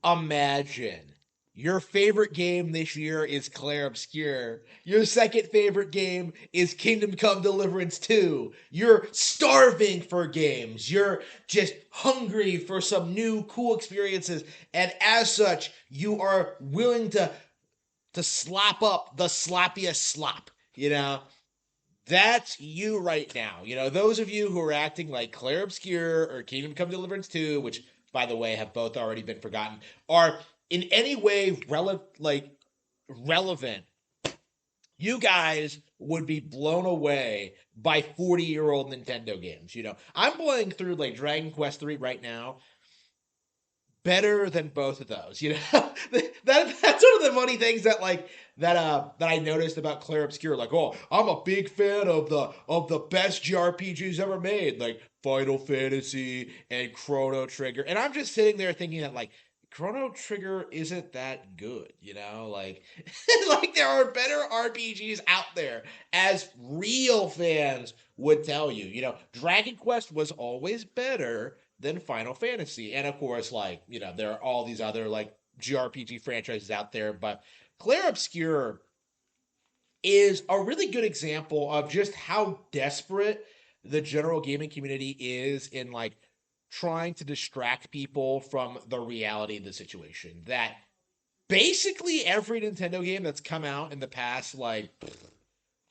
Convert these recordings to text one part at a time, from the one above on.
Imagine your favorite game this year is Clair Obscur. Your second favorite game is Kingdom Come Deliverance 2. You're starving for games. You're just hungry for some new cool experiences. And as such, you are willing to slap up the sloppiest slop. You know, that's you right now. Those of you who are acting like Clair Obscur or Kingdom Come Deliverance 2, which, by the way, have both already been forgotten, are in any way relevant. You guys would be blown away by 40-year-old Nintendo games. I'm playing through like Dragon Quest 3 right now, better than both of those. That's one of the funny things that I noticed about Clair Obscur. Like, oh, I'm a big fan of the best JRPGs ever made, like Final Fantasy and Chrono Trigger. And I'm just sitting there thinking that like Chrono Trigger isn't that good, like like there are better RPGs out there, as real fans would tell you. Dragon Quest was always better than Final Fantasy. And of course, there are all these other like JRPG franchises out there, but Clair Obscur is a really good example of just how desperate the general gaming community is in like trying to distract people from the reality of the situation. That basically every Nintendo game that's come out in the past like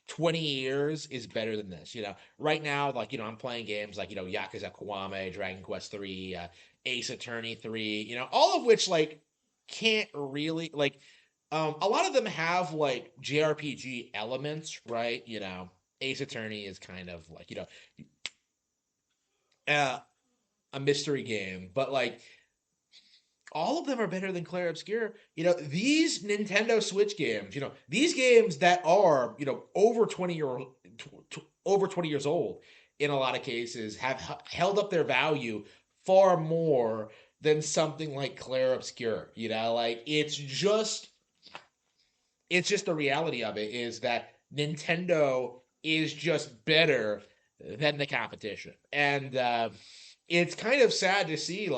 20 years is better than this. Right now, I'm playing games like, Yakuza Kiwami, Dragon Quest 3, Ace Attorney 3, all of which, like, can't really, like, a lot of them have, like, JRPG elements, right? Ace Attorney is kind of like, uh, a mystery game, but, like, all of them are better than Clair Obscur. These Nintendo Switch games, these games that are, over 20 years old in a lot of cases have held up their value far more than something like Clair Obscur. Like it's just the reality of it is that Nintendo is just better than the competition. And it's kind of sad to see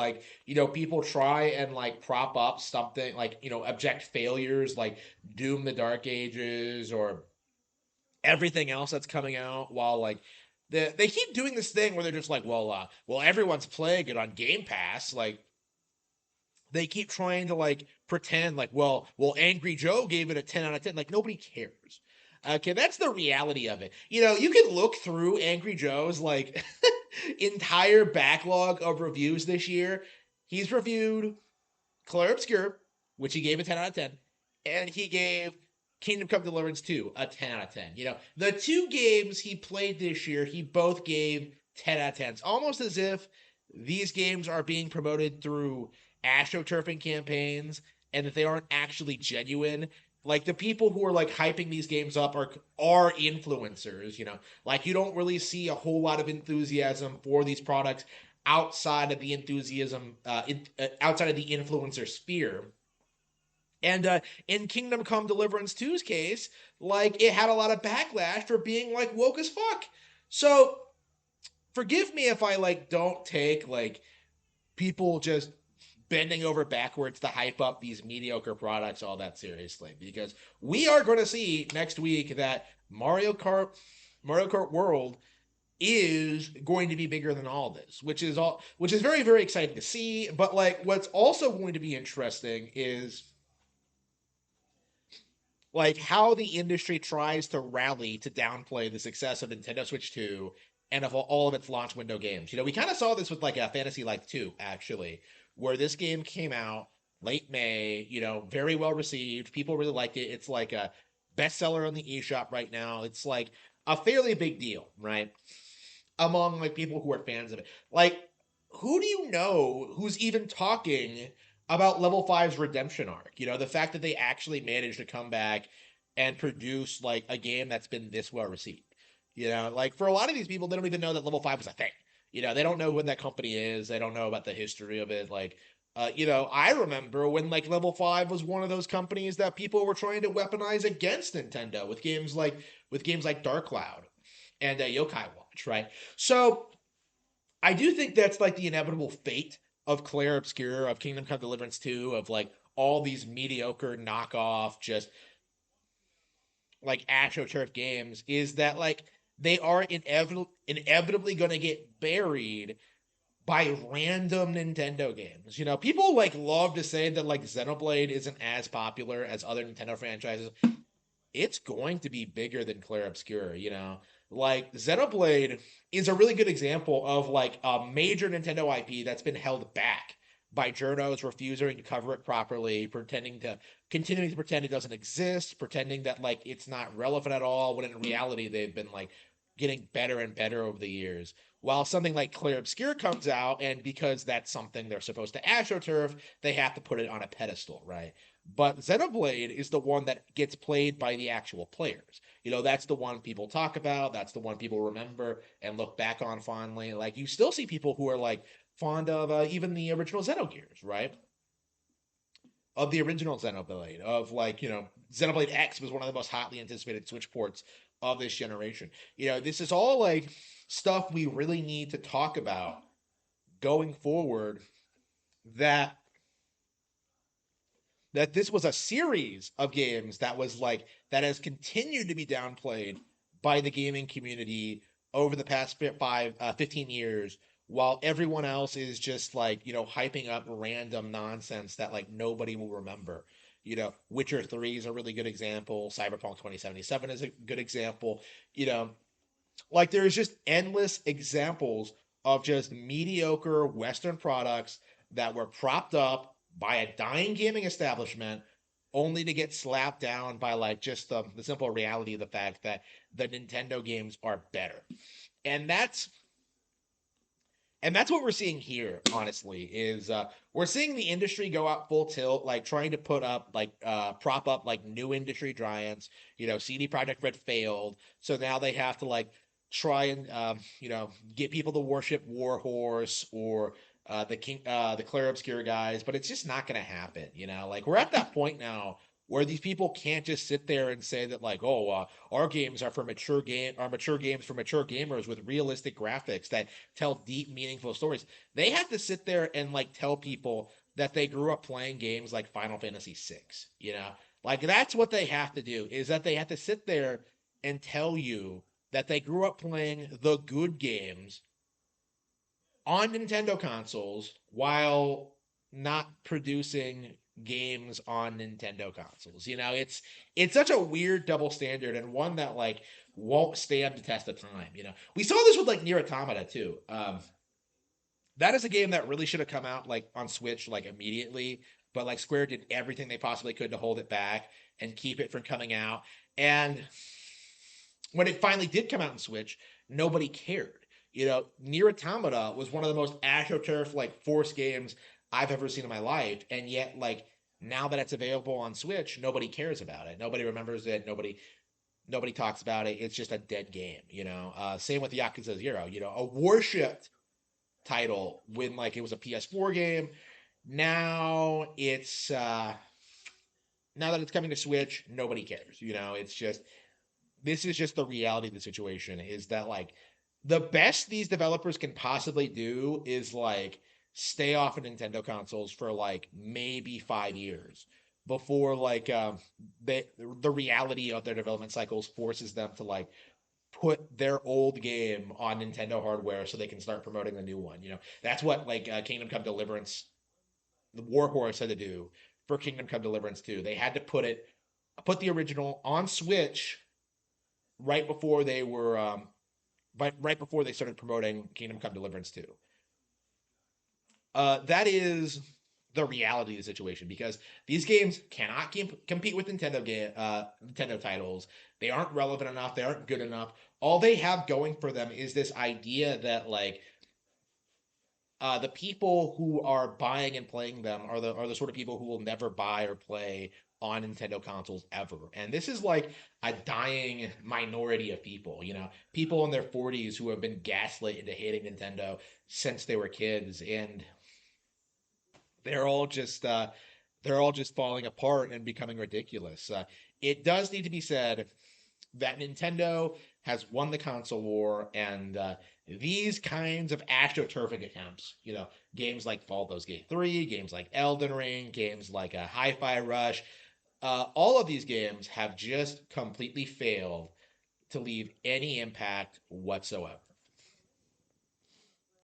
people try and like prop up something like object failures like Doom the Dark Ages or everything else that's coming out while they keep doing this thing where they're just like, well, everyone's playing it on Game Pass. Like they keep trying to like pretend like, well, Angry Joe gave it a 10 out of 10. Like nobody cares. Okay, that's the reality of it. You can look through Angry Joe's like entire backlog of reviews this year. He's reviewed Clair Obscur, which he gave a 10 out of 10, and he gave Kingdom Come Deliverance 2 a 10 out of 10. The two games he played this year, he both gave 10 out of 10s, almost as if these games are being promoted through astroturfing campaigns and that they aren't actually genuine. Like the people who are like hyping these games up are influencers. Like you don't really see a whole lot of enthusiasm for these products outside of the outside of the influencer sphere. And in Kingdom Come Deliverance 2's case, like it had a lot of backlash for being like woke as fuck. So forgive me if I like don't take like people just bending over backwards to hype up these mediocre products all that seriously, because we are going to see next week that Mario Kart World is going to be bigger than all this, which is very very exciting to see. But like what's also going to be interesting is like how the industry tries to rally to downplay the success of Nintendo Switch 2 and of all of its launch window games. We kind of saw this with like a Fantasy Life 2 actually, where this game came out late May, very well received. People really liked it. It's like a bestseller on the eShop right now. It's like a fairly big deal, right? Among like people who are fans of it. Like who do you know who's even talking about Level Five's redemption arc? The fact that they actually managed to come back and produce like a game that's been this well received. Like for a lot of these people, they don't even know that Level 5 was a thing. They don't know what that company is. They don't know about the history of it. Like, I remember when like Level 5 was one of those companies that people were trying to weaponize against Nintendo with games like Dark Cloud and Yokai Watch, right? So I do think that's like the inevitable fate of Claire Obscure, of Kingdom Come Deliverance 2, of like all these mediocre knockoff, just like AstroTurf games, is that like they are inevitably going to get buried by random Nintendo games. You know, people like love to say that like Xenoblade isn't as popular as other Nintendo franchises. It's going to be bigger than Clair Obscur, you know? Like Xenoblade is a really good example of like a major Nintendo IP that's been held back by journos refusing to cover it properly, continuing to pretend it doesn't exist, pretending that like it's not relevant at all, when in reality they've been like getting better and better over the years. While something like Clair Obscur comes out, and because that's something they're supposed to AstroTurf, they have to put it on a pedestal, right? But Xenoblade is the one that gets played by the actual players. You know, that's the one people talk about. That's the one people remember and look back on fondly. Like, you still see people who are like fond of even the original Xenogears, right? Of the original Xenoblade, of like, you know, Xenoblade X was one of the most hotly anticipated Switch ports of this generation. You know, this is all like stuff we really need to talk about going forward, that this was a series of games that was like that has continued to be downplayed by the gaming community over the past 15 years, while everyone else is just like, you know, hyping up random nonsense that like nobody will remember. You know, Witcher 3 is a really good example. Cyberpunk 2077 is a good example. You know, like there's just endless examples of just mediocre Western products that were propped up by a dying gaming establishment, only to get slapped down by like just the simple reality of the fact that the Nintendo games are better. And that's what we're seeing here, honestly, is we're seeing the industry go out full tilt, like trying to put up like prop up like new industry giants. You know, CD Projekt Red failed, so now they have to like try and you know, get people to worship Warhorse or the Claire Obscure guys, but it's just not going to happen. You know, like we're at that point now where these people can't just sit there and say that like, oh, our games are mature games for mature gamers with realistic graphics that tell deep, meaningful stories. They have to sit there and like tell people that they grew up playing games like Final Fantasy VI. You know, like that's what they have to do, is that they have to sit there and tell you that they grew up playing the good games on Nintendo consoles while not producing games on Nintendo consoles. You know, it's such a weird double standard, and one that like won't stand the test of time. You know, we saw this with like Nier Automata too. That is a game that really should have come out like on Switch like immediately, but like Square did everything they possibly could to hold it back and keep it from coming out. And when it finally did come out on Switch, nobody cared. You know, Nier Automata was one of the most AstroTurf like force games I've ever seen in my life, and yet like now that it's available on Switch, nobody cares about it. Nobody remembers it. Nobody talks about it. It's just a dead game. You know, same with Yakuza Zero. You know, a worshipped title when like it was a PS4 game. Now it's now that it's coming to Switch, nobody cares. You know, it's just this is just the reality of the situation, is that like the best these developers can possibly do is like stay off of Nintendo consoles for like maybe 5 years before like the reality of their development cycles forces them to like put their old game on Nintendo hardware so they can start promoting the new one. You know, that's what like Kingdom Come Deliverance, the Warhorse had to do for Kingdom Come Deliverance 2. They had to put the original on Switch right before they were right before they started promoting Kingdom Come Deliverance 2. That is the reality of the situation, because these games cannot compete with Nintendo titles. They aren't relevant enough. They aren't good enough. All they have going for them is this idea that like the people who are buying and playing them are the sort of people who will never buy or play on Nintendo consoles ever. And this is like a dying minority of people, you know, people in their 40s who have been gaslit into hating Nintendo since they were kids, and they're all just uh they're all just falling apart and becoming ridiculous. It does need to be said that Nintendo has won the console war, and these kinds of astroturfing attempts, games like Baldur's Gate 3, games like Elden Ring, games like Hi-Fi Rush, all of these games have just completely failed to leave any impact whatsoever.